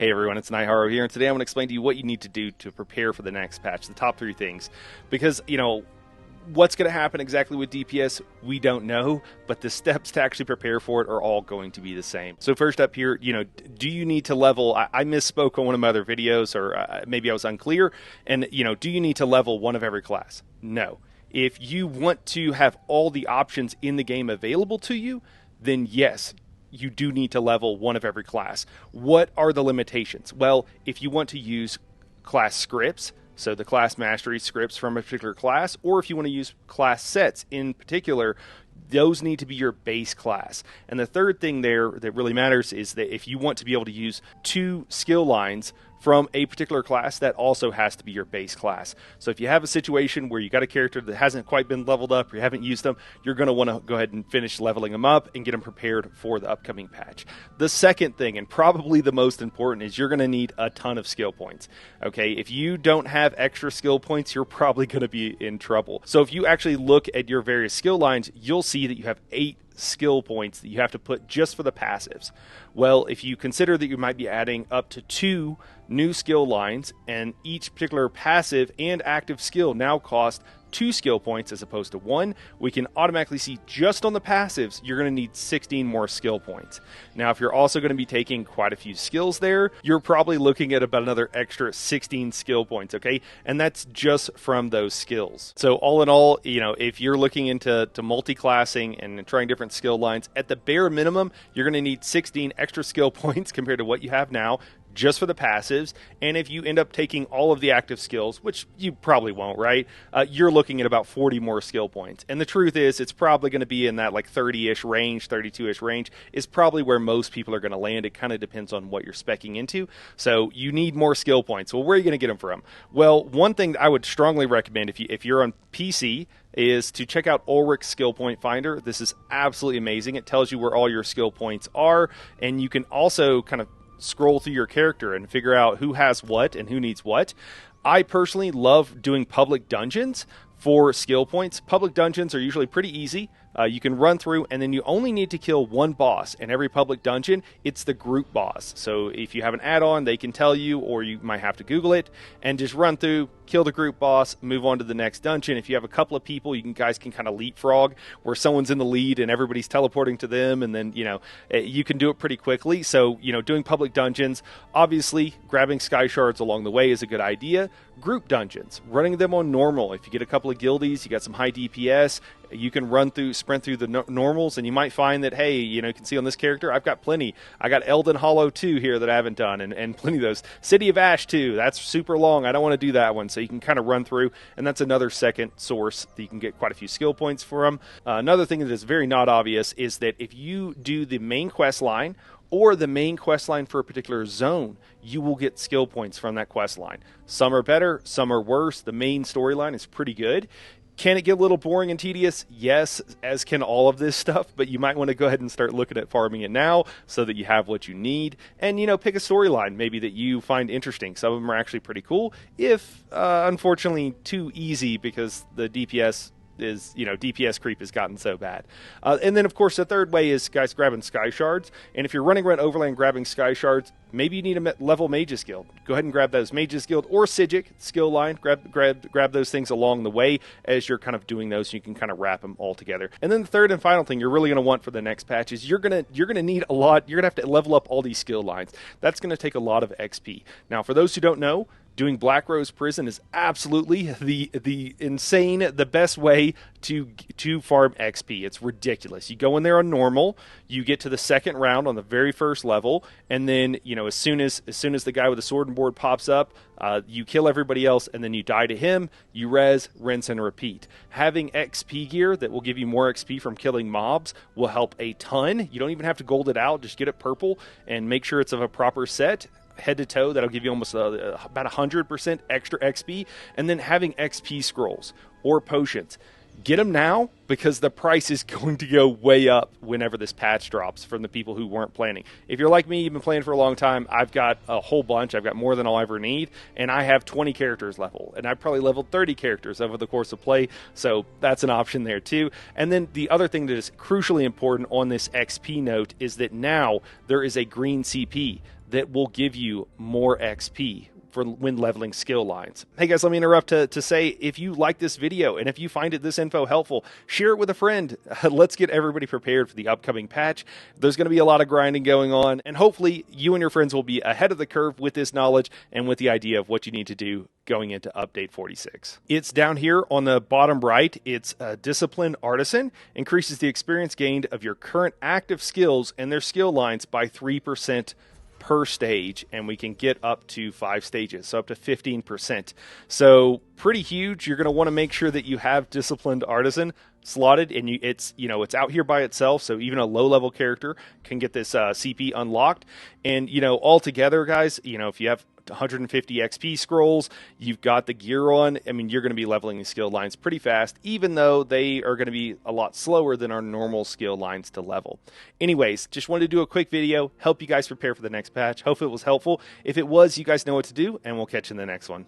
Hey everyone, it's Niharo here, and today I'm going to explain to you what you need to do to prepare for the next patch, the top 3 things. Because, what's going to happen exactly with DPS, we don't know, but the steps to actually prepare for it are all going to be the same. So first up here, do you need to level, I misspoke on one of my other videos, or maybe I was unclear, and, do you need to level one of every class? No. If you want to have all the options in the game available to you, then yes, you do need to level one of every class. What are the limitations? Well, if you want to use class scripts, so the class mastery scripts from a particular class, or if you want to use class sets in particular, those need to be your base class. And the third thing there that really matters is that if you want to be able to use 2 skill lines from a particular class, that also has to be your base class. So if you have a situation where you got a character that hasn't quite been leveled up, or you haven't used them, you're going to want to go ahead and finish leveling them up and get them prepared for the upcoming patch. The second thing, and probably the most important, is you're going to need a ton of skill points. Okay, if you don't have extra skill points, you're probably going to be in trouble. So if you actually look at your various skill lines, you'll see that you have 8 skill points that you have to put just for the passives. Well, if you consider that you might be adding up to 2 new skill lines, and each particular passive and active skill now cost 2 skill points as opposed to 1, we can automatically see just on the passives you're going to need 16 more skill points. Now, if you're also going to be taking quite a few skills there, you're probably looking at about another extra 16 skill points, okay? And that's just from those skills. So all in all, if you're looking into multi-classing and trying different skill lines, at the bare minimum, you're going to need 16 extra skill points compared to what you have now, just for the passives. And if you end up taking all of the active skills, which you probably won't, right? You're looking at about 40 more skill points. And the truth is, it's probably going to be in that like 30-ish range, 32-ish range is probably where most people are going to land. It kind of depends on what you're speccing into. So you need more skill points. Well, where are you going to get them from? Well, one thing I would strongly recommend if you're on PC is to check out Ulrich's Skill Point Finder. This is absolutely amazing. It tells you where all your skill points are, and you can also kind of scroll through your character and figure out who has what and who needs what. I personally love doing public dungeons for skill points. Public dungeons are usually pretty easy. You can run through, and then you only need to kill one boss in every public dungeon. It's the group boss. So if you have an add-on, they can tell you, or you might have to Google it, and just run through, kill the group boss, move on to the next dungeon. If you have a couple of people, guys can kind of leapfrog, where someone's in the lead and everybody's teleporting to them, and then, you can do it pretty quickly. So, doing public dungeons, obviously, grabbing sky shards along the way is a good idea. Group dungeons, running them on normal. If you get a couple of guildies, you got some high DPS, you can sprint through the normals, and you might find that, hey, you can see on this character, I've got plenty. I got Elden Hollow 2 here that I haven't done, and plenty of those. City of Ash 2, that's super long. I don't want to do that one. So you can kind of run through, and that's another second source that you can get quite a few skill points from. Another thing that is very not obvious is that if you do the main quest line, or the main quest line for a particular zone, you will get skill points from that quest line. Some are better, some are worse. The main storyline is pretty good. Can it get a little boring and tedious? Yes, as can all of this stuff, but you might want to go ahead and start looking at farming it now so that you have what you need. And, pick a storyline maybe that you find interesting. Some of them are actually pretty cool, if, unfortunately, too easy because the DPS creep has gotten so bad. And then, of course, the third way is, guys, grabbing sky shards. And if you're running around Overland grabbing sky shards, maybe you need a level Mage's Guild. Go ahead and grab those Mage's Guild or Psijic skill line. Grab those things along the way as you're kind of doing those. You can kind of wrap them all together. And then the third and final thing you're really going to want for the next patch is you're going to need a lot. You're going to have to level up all these skill lines. That's going to take a lot of XP. Now, for those who don't know, doing Black Rose Prison is absolutely the best way to farm XP. It's ridiculous. You go in there on normal, you get to the second round on the very first level, and then as soon as the guy with the sword and board pops up, you kill everybody else, and then you die to him. You rinse, and repeat. Having XP gear that will give you more XP from killing mobs will help a ton. You don't even have to gold it out. Just get it purple and make sure it's of a proper set. Head to toe, that'll give you almost about 100% extra XP. And then having XP scrolls or potions, get them now because the price is going to go way up whenever this patch drops from the people who weren't planning. If you're like me, you've been playing for a long time, I've got a whole bunch. I've got more than I'll ever need, and I have 20 characters level, and I've probably leveled 30 characters over the course of play, so that's an option there too. And then the other thing that is crucially important on this XP note is that now there is a green CP. that will give you more XP for when leveling skill lines. Hey guys, let me interrupt to say, if you like this video and if you find this info helpful, share it with a friend. Let's get everybody prepared for the upcoming patch. There's going to be a lot of grinding going on, and hopefully you and your friends will be ahead of the curve with this knowledge and with the idea of what you need to do going into update 46. It's down here on the bottom right. It's a Disciplined Artisan. Increases the experience gained of your current active skills and their skill lines by 3% per stage, and we can get up to 5 stages, so up to 15%. So pretty huge. You're going to want to make sure that you have Disciplined Artisan slotted, and it's out here by itself, so even a low-level character can get this CP unlocked. And all together, guys, if you have 150 XP scrolls, you've got the gear on, I mean, you're going to be leveling the skill lines pretty fast, even though they are going to be a lot slower than our normal skill lines to level. Anyways, just wanted to do a quick video, help you guys prepare for the next patch. Hope it was helpful. If it was, you guys know what to do, and we'll catch you in the next one.